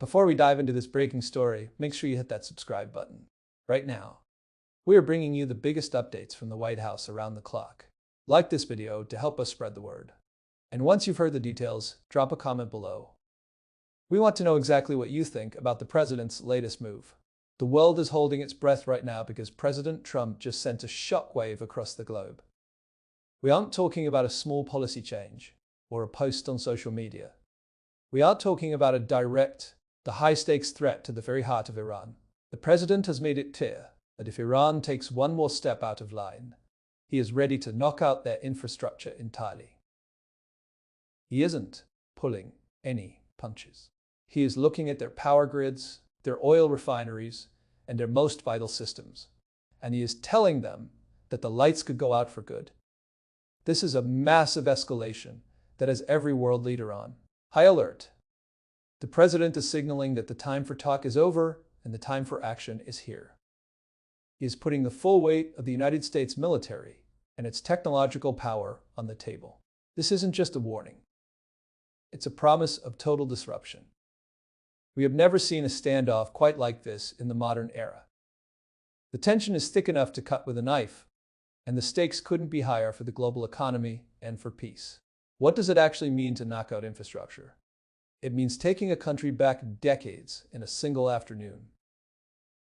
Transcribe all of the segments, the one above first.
Before we dive into this breaking story, make sure you hit that subscribe button right now. We are bringing you the biggest updates from the White House around the clock. Like this video to help us spread the word. And once you've heard the details, drop a comment below. We want to know exactly what you think about the president's latest move. The world is holding its breath right now because President Trump just sent a shockwave across the globe. We aren't talking about a small policy change or a post on social media. We are talking about a direct, the high-stakes threat to the very heart of Iran. The president has made it clear that if Iran takes one more step out of line, he is ready to knock out their infrastructure entirely. He isn't pulling any punches. He is looking at their power grids, their oil refineries, and their most vital systems, and he is telling them that the lights could go out for good. This is a massive escalation that has every world leader on high alert. The president is signaling that the time for talk is over and the time for action is here. He is putting the full weight of the United States military and its technological power on the table. This isn't just a warning. It's a promise of total disruption. We have never seen a standoff quite like this in the modern era. The tension is thick enough to cut with a knife, and the stakes couldn't be higher for the global economy and for peace. What does it actually mean to knock out infrastructure? It means taking a country back decades in a single afternoon.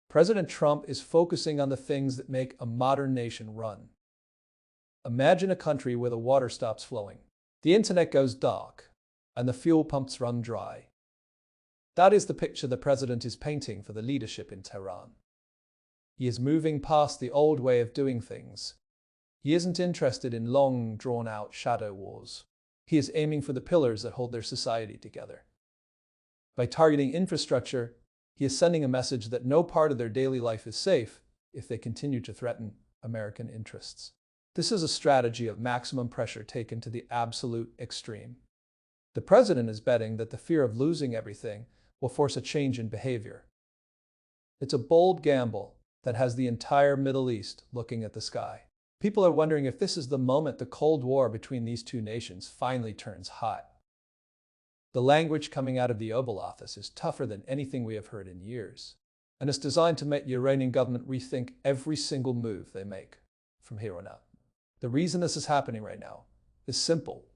President Trump is focusing on the things that make a modern nation run. Imagine a country where the water stops flowing, the internet goes dark, and the fuel pumps run dry. That is the picture the president is painting for the leadership in Tehran. He is moving past the old way of doing things. He isn't interested in long, drawn-out shadow wars. He is aiming for the pillars that hold their society together. By targeting infrastructure, he is sending a message that no part of their daily life is safe if they continue to threaten American interests. This is a strategy of maximum pressure taken to the absolute extreme. The president is betting that the fear of losing everything will force a change in behavior. It's a bold gamble that has the entire Middle East looking at the sky. People are wondering if this is the moment the Cold War between these two nations finally turns hot. The language coming out of the Oval Office is tougher than anything we have heard in years, and it's designed to make the Iranian government rethink every single move they make from here on out. The reason this is happening right now is simple.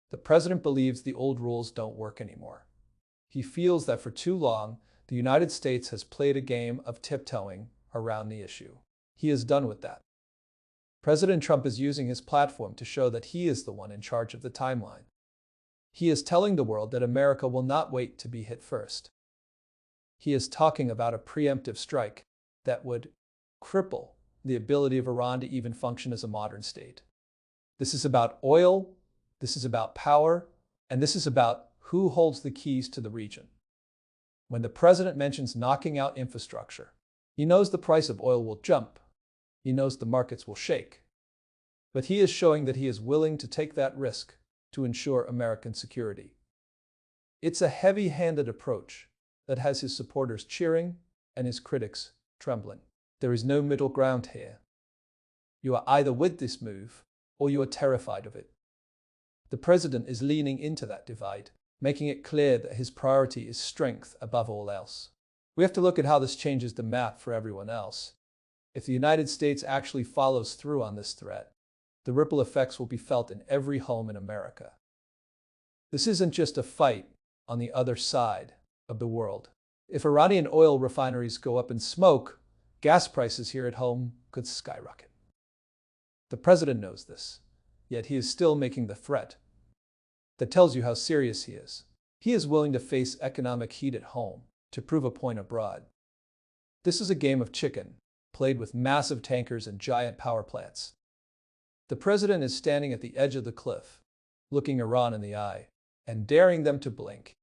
The president believes the old rules don't work anymore. He feels that for too long, the United States has played a game of tiptoeing around the issue. He is done with that. President Trump is using his platform to show that he is the one in charge of the timeline. He is telling the world that America will not wait to be hit first. He is talking about a preemptive strike that would cripple the ability of Iran to even function as a modern state. This is about oil, this is about power, and this is about who holds the keys to the region. When the president mentions knocking out infrastructure, he knows the price of oil will jump. He knows the markets will shake. But he is showing that he is willing to take that risk to ensure American security. It's a heavy-handed approach that has his supporters cheering and his critics trembling. There is no middle ground here. You are either with this move or you are terrified of it. The president is leaning into that divide, making it clear that his priority is strength above all else. We have to look at how this changes the map for everyone else. If the United States actually follows through on this threat, the ripple effects will be felt in every home in America. This isn't just a fight on the other side of the world. If Iranian oil refineries go up in smoke, gas prices here at home could skyrocket. The president knows this, yet he is still making the threat. That tells you how serious he is. He is willing to face economic heat at home to prove a point abroad. This is a game of chicken, played with massive tankers and giant power plants. The president is standing at the edge of the cliff, looking Iran in the eye, and daring them to blink.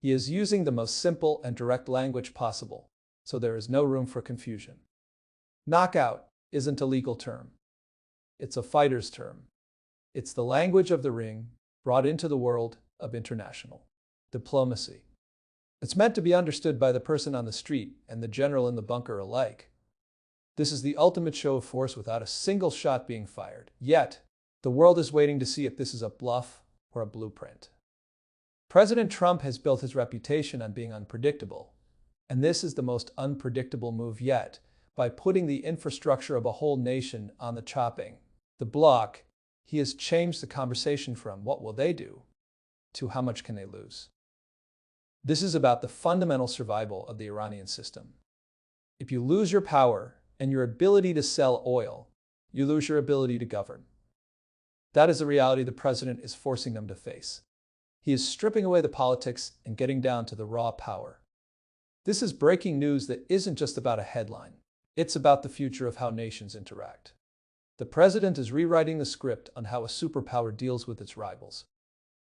He is using the most simple and direct language possible, so there is no room for confusion. Knockout isn't a legal term. It's a fighter's term. It's the language of the ring brought into the world of international diplomacy. It's meant to be understood by the person on the street and the general in the bunker alike. This is the ultimate show of force without a single shot being fired. Yet, the world is waiting to see if this is a bluff or a blueprint. President Trump has built his reputation on being unpredictable, and this is the most unpredictable move yet, by putting the infrastructure of a whole nation on the chopping the block. He has changed the conversation from "what will they do" to "how much can they lose." This is about the fundamental survival of the Iranian system. If you lose your power and your ability to sell oil, you lose your ability to govern. That is the reality the president is forcing them to face. He is stripping away the politics and getting down to the raw power. This is breaking news that isn't just about a headline. It's about the future of how nations interact. The president is rewriting the script on how a superpower deals with its rivals.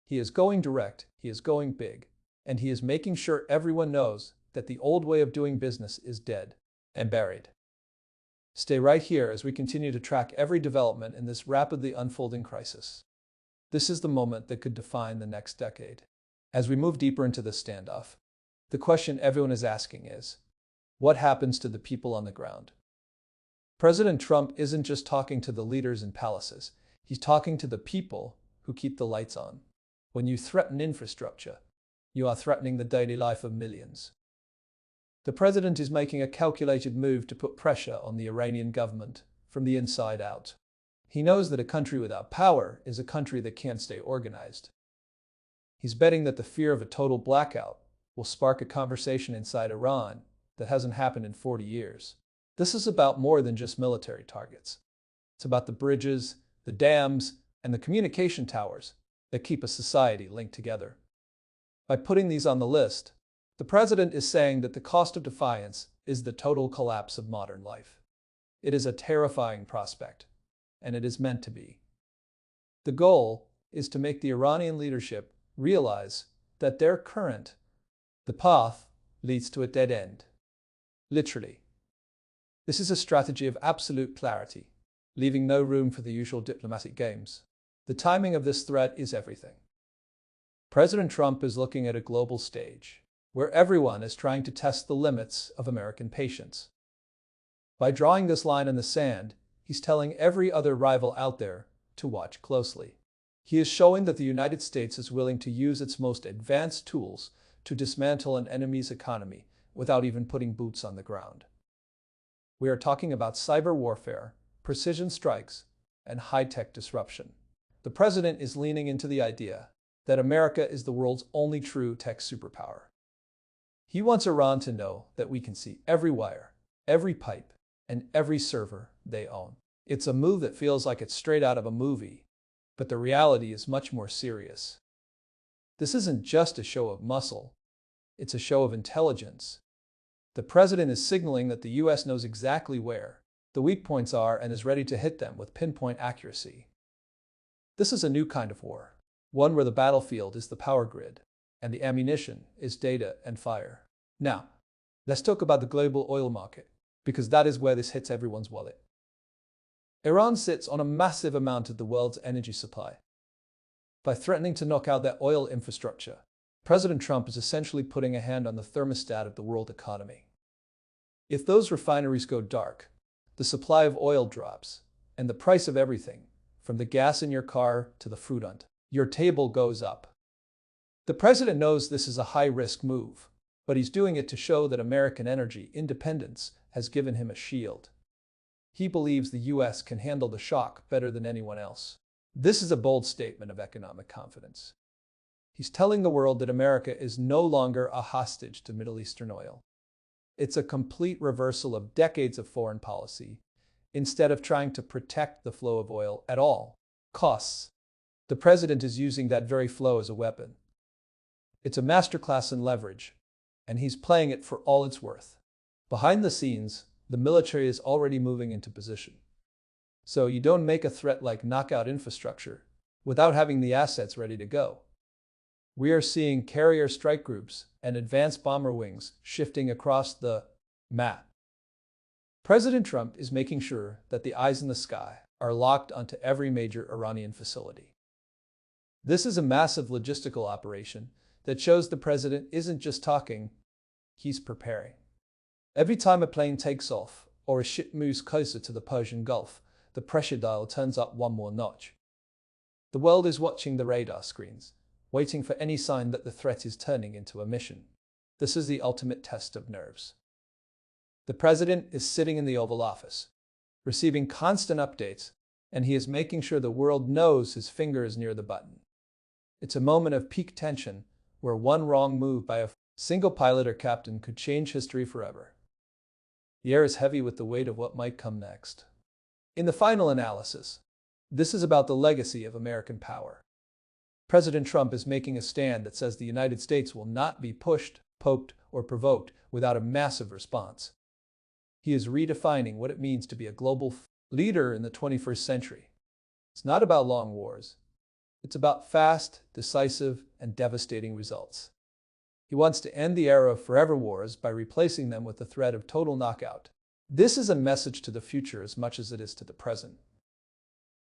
He is going direct, he is going big, and he is making sure everyone knows that the old way of doing business is dead and buried. Stay right here as we continue to track every development in this rapidly unfolding crisis. This is the moment that could define the next decade. As we move deeper into this standoff, the question everyone is asking is, what happens to the people on the ground? President Trump isn't just talking to the leaders in palaces, he's talking to the people who keep the lights on. When you threaten infrastructure, you are threatening the daily life of millions. The president is making a calculated move to put pressure on the Iranian government from the inside out. He knows that a country without power is a country that can't stay organized. He's betting that the fear of a total blackout will spark a conversation inside Iran that hasn't happened in 40 years. This is about more than just military targets. It's about the bridges, the dams, and the communication towers that keep a society linked together. By putting these on the list, the president is saying that the cost of defiance is the total collapse of modern life. It is a terrifying prospect, and it is meant to be. The goal is to make the Iranian leadership realize that the path leads to a dead end. Literally. This is a strategy of absolute clarity, leaving no room for the usual diplomatic games. The timing of this threat is everything. President Trump is looking at a global stage, where everyone is trying to test the limits of American patience. By drawing this line in the sand, he's telling every other rival out there to watch closely. He is showing that the United States is willing to use its most advanced tools to dismantle an enemy's economy without even putting boots on the ground. We are talking about cyber warfare, precision strikes, and high-tech disruption. The president is leaning into the idea that America is the world's only true tech superpower. He wants Iran to know that we can see every wire, every pipe, and every server they own. It's a move that feels like it's straight out of a movie, but the reality is much more serious. This isn't just a show of muscle, it's a show of intelligence. The president is signaling that the US knows exactly where the weak points are and is ready to hit them with pinpoint accuracy. This is a new kind of war, one where the battlefield is the power grid, and the ammunition is data and fire. Now, let's talk about the global oil market, because that is where this hits everyone's wallet. Iran sits on a massive amount of the world's energy supply. By threatening to knock out their oil infrastructure, President Trump is essentially putting a hand on the thermostat of the world economy. If those refineries go dark, the supply of oil drops, and the price of everything, from the gas in your car to the fruit on your table, goes up. The president knows this is a high-risk move, but he's doing it to show that American energy independence has given him a shield. He believes the US can handle the shock better than anyone else. This is a bold statement of economic confidence. He's telling the world that America is no longer a hostage to Middle Eastern oil. It's a complete reversal of decades of foreign policy. Instead of trying to protect the flow of oil at all costs, the president is using that very flow as a weapon. It's a masterclass in leverage, and he's playing it for all it's worth. Behind the scenes, the military is already moving into position. So you don't make a threat like knockout infrastructure without having the assets ready to go. We are seeing carrier strike groups and advanced bomber wings shifting across the map. President Trump is making sure that the eyes in the sky are locked onto every major Iranian facility. This is a massive logistical operation that shows the president isn't just talking, he's preparing. Every time a plane takes off or a ship moves closer to the Persian Gulf, the pressure dial turns up one more notch. The world is watching the radar screens, waiting for any sign that the threat is turning into a mission. This is the ultimate test of nerves. The president is sitting in the Oval Office, receiving constant updates, and he is making sure the world knows his finger is near the button. It's a moment of peak tension where one wrong move by a single pilot or captain could change history forever. The air is heavy with the weight of what might come next. In the final analysis, this is about the legacy of American power. President Trump is making a stand that says the United States will not be pushed, poked, or provoked without a massive response. He is redefining what it means to be a global leader in the 21st century. It's not about long wars. It's about fast, decisive, and devastating results. He wants to end the era of forever wars by replacing them with the threat of total knockout. This is a message to the future as much as it is to the present.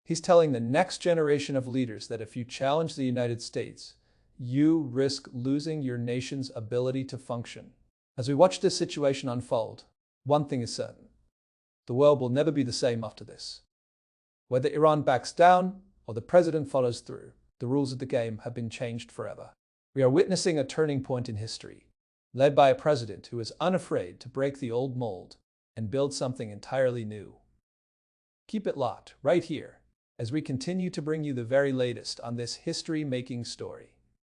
He's telling the next generation of leaders that if you challenge the United States, you risk losing your nation's ability to function. As we watch this situation unfold, one thing is certain. The world will never be the same after this. Whether Iran backs down or the president follows through, the rules of the game have been changed forever. We are witnessing a turning point in history, led by a president who is unafraid to break the old mold and build something entirely new. Keep it locked right here as we continue to bring you the very latest on this history-making story.